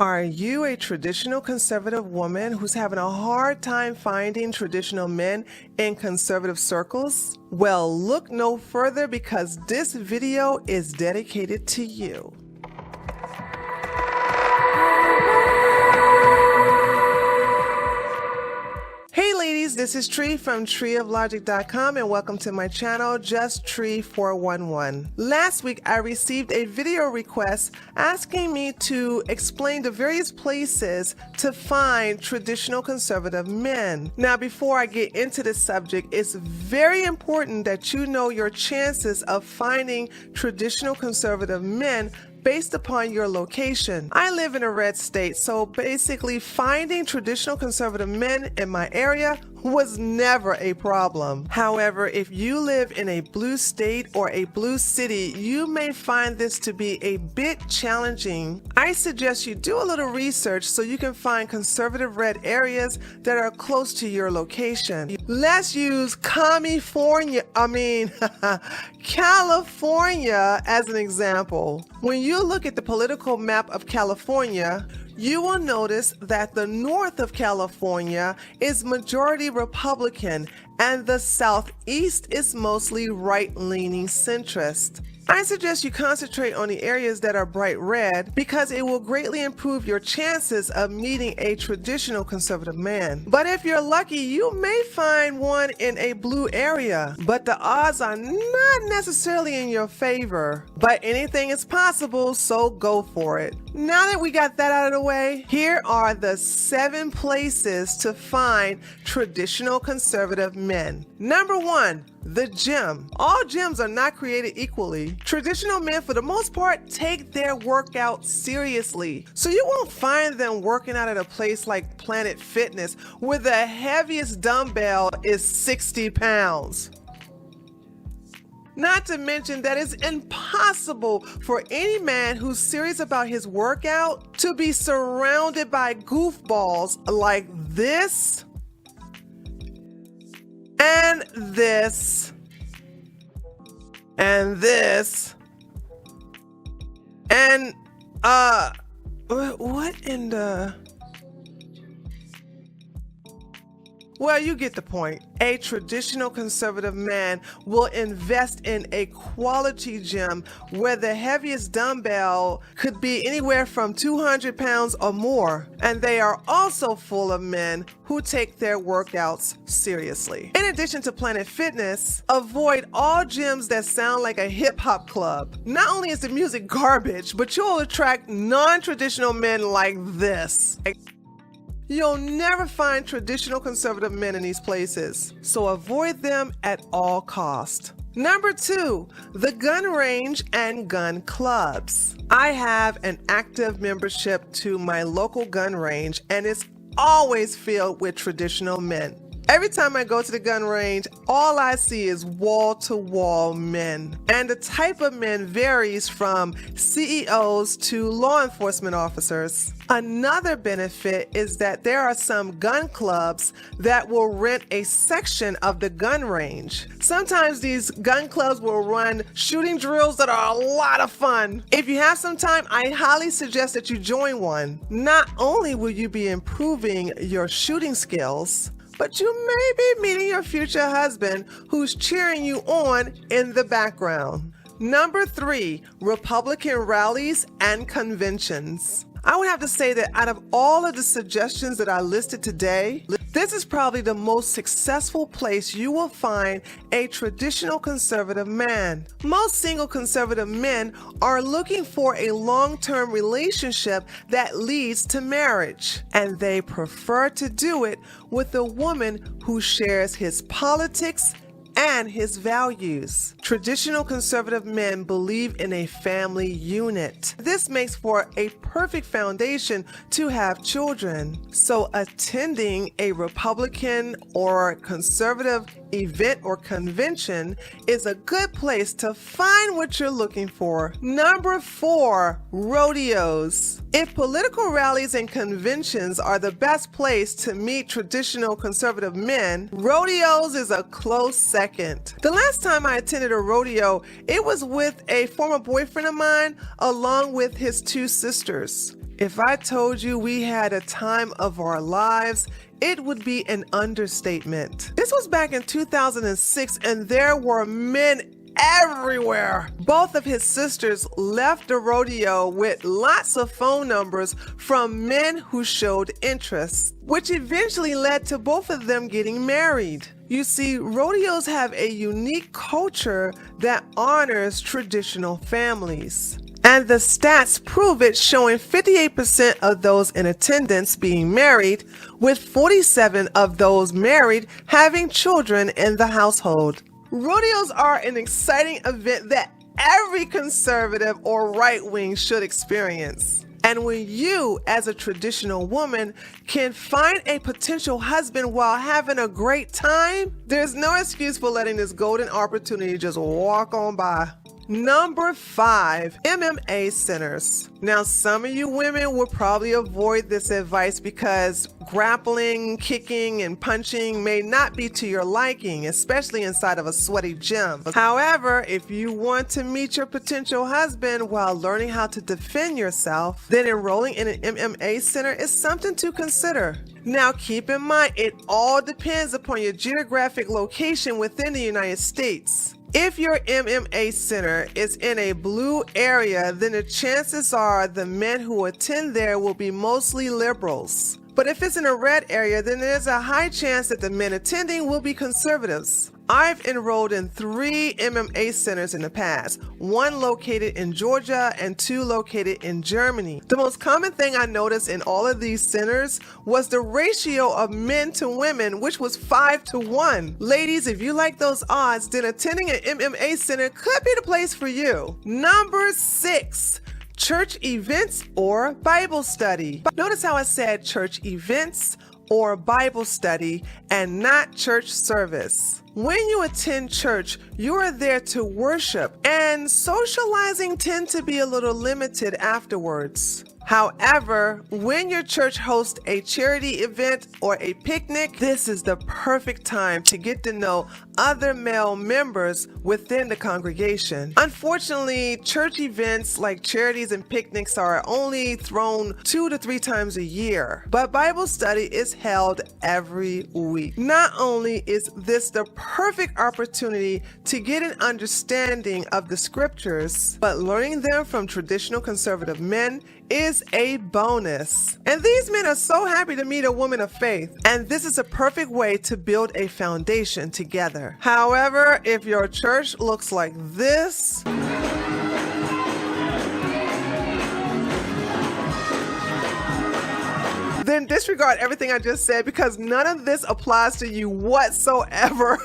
Are you a traditional conservative woman who's having a hard time finding traditional men in conservative circles? Well, look no further because this video is dedicated to you. Hey ladies, this is Tree from treeoflogic.com and welcome to my channel, Just Tree 411. Last week I received a video request asking me to explain the various places to find traditional conservative men. Now before I get into this subject, it's very important that you know your chances of finding traditional conservative men based upon your location. I live in a red state, so basically finding traditional conservative men in my area was never a problem. However, if you live in a blue state or a blue city, you may find this to be a bit challenging. I suggest you do a little research so you can find conservative red areas that are close to your location. Let's use California as an example. When you look at the political map of California, you will notice that the north of California is majority Republican and the southeast is mostly right-leaning centrist. I suggest you concentrate on the areas that are bright red because it will greatly improve your chances of meeting a traditional conservative man. But if you're lucky, you may find one in a blue area, but the odds are not necessarily in your favor. But anything is possible, so go for it. Now that we got that out of the way, here are the 7 places to find traditional conservative men. Number 1. The gym. All gyms are not created equally. Traditional men, for the most part, take their workout seriously. So you won't find them working out at a place like Planet Fitness, where the heaviest dumbbell is 60 pounds. Not to mention that it's impossible for any man who's serious about his workout to be surrounded by goofballs like this and this and this and what in the... Well, you get the point. A traditional conservative man will invest in a quality gym where the heaviest dumbbell could be anywhere from 200 pounds or more. And they are also full of men who take their workouts seriously. In addition to Planet Fitness, avoid all gyms that sound like a hip hop club. Not only is the music garbage, but you'll attract non-traditional men like this. You'll never find traditional conservative men in these places, so avoid them at all costs. Number 2, the gun range and gun clubs. I have an active membership to my local gun range, and it's always filled with traditional men. Every time I go to the gun range, all I see is wall-to-wall men. And the type of men varies from CEOs to law enforcement officers. Another benefit is that there are some gun clubs that will rent a section of the gun range. Sometimes these gun clubs will run shooting drills that are a lot of fun. If you have some time, I highly suggest that you join one. Not only will you be improving your shooting skills, but you may be meeting your future husband who's cheering you on in the background. Number 3, Republican rallies and conventions. I would have to say that out of all of the suggestions that I listed today, this is probably the most successful place you will find a traditional conservative man. Most single conservative men are looking for a long-term relationship that leads to marriage, and they prefer to do it with a woman who shares his politics and his values. Traditional conservative men believe in a family unit. This makes for a perfect foundation to have children. So attending a Republican or conservative event or convention is a good place to find what you're looking for. Number 4, rodeos. If political rallies and conventions are the best place to meet traditional conservative men, rodeos is a close second. The last time I attended a rodeo, it was with a former boyfriend of mine along with his 2 sisters. If I told you we had a time of our lives, it would be an understatement. This was back in 2006, and there were men everywhere. Both of his sisters left the rodeo with lots of phone numbers from men who showed interest, which eventually led to both of them getting married. You see, rodeos have a unique culture that honors traditional families. And the stats prove it, showing 58% of those in attendance being married, with 47 of those married having children in the household. Rodeos are an exciting event that every conservative or right wing should experience. And when you, as a traditional woman, can find a potential husband while having a great time, there's no excuse for letting this golden opportunity just walk on by. Number 5, MMA centers. Now, some of you women will probably avoid this advice because grappling, kicking, and punching may not be to your liking, especially inside of a sweaty gym. However, if you want to meet your potential husband while learning how to defend yourself, then enrolling in an MMA center is something to consider. Now, keep in mind, it all depends upon your geographic location within the United States. If your MMA center is in a blue area, then the chances are the men who attend there will be mostly liberals. But if it's in a red area, then there's a high chance that the men attending will be conservatives. I've enrolled in 3 MMA centers in the past, 1 located in Georgia and 2 located in Germany. The most common thing I noticed in all of these centers was the ratio of men to women, which was 5-1. Ladies, if you like those odds, then attending an MMA center could be the place for you. Number 6. Church events or Bible study. Notice how I said church events or Bible study and not church service. When you attend church, you are there to worship, and socializing tends to be a little limited afterwards. However, when your church hosts a charity event or a picnic, this is the perfect time to get to know other male members within the congregation. Unfortunately, church events like charities and picnics are only thrown 2 to 3 times a year, but Bible study is held every week. Not only is this the perfect opportunity to get an understanding of the scriptures, but learning them from traditional conservative men is a bonus. And these men are so happy to meet a woman of faith, and this is a perfect way to build a foundation together. However, if your church looks like this, then disregard everything I just said, because none of this applies to you whatsoever.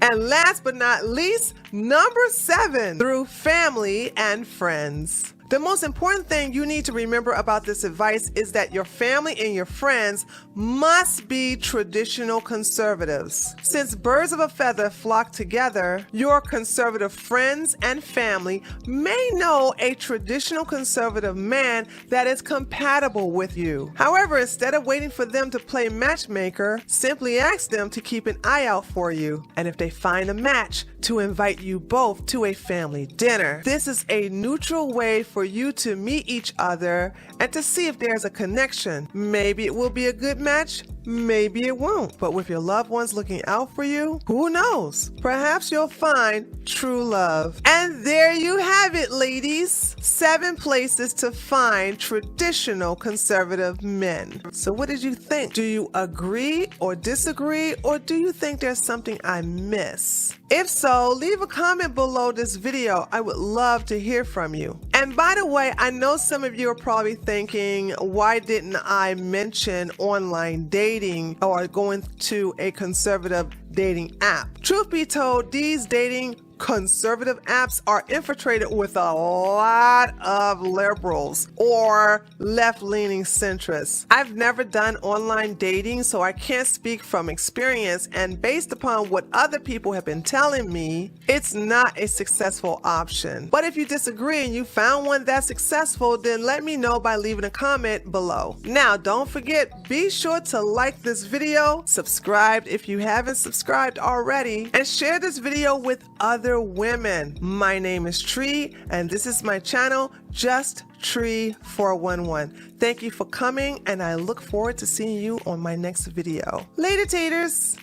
And last but not least, number 7, through family and friends. The most important thing you need to remember about this advice is that your family and your friends must be traditional conservatives. Since birds of a feather flock together, your conservative friends and family may know a traditional conservative man that is compatible with you. However, instead of waiting for them to play matchmaker, simply ask them to keep an eye out for you. And if they find a match, to invite you both to a family dinner. This is a neutral way for you to meet each other and to see if there's a connection. Maybe it will be a good match, maybe it won't. But with your loved ones looking out for you, who knows? Perhaps you'll find true love. And there you have it, ladies. 7 places to find traditional conservative men. So what did you think? Do you agree or disagree, or do you think there's something I miss? If so, leave a comment below this video. I would love to hear from you. And by the way, I know some of you are probably thinking, why didn't I mention online dating or going to a conservative dating app? Truth be told, these dating conservative apps are infiltrated with a lot of liberals or left-leaning centrists. I've never done online dating, so I can't speak from experience, and based upon what other people have been telling me, it's not a successful option. But if you disagree and you found one that's successful, then let me know by leaving a comment below. Now, don't forget, be sure to like this video, subscribe if you haven't subscribed already, and share this video with others other women. My name is Tree, and this is my channel, Just Tree 411. Thank you for coming, and I look forward to seeing you on my next video. Later, taters!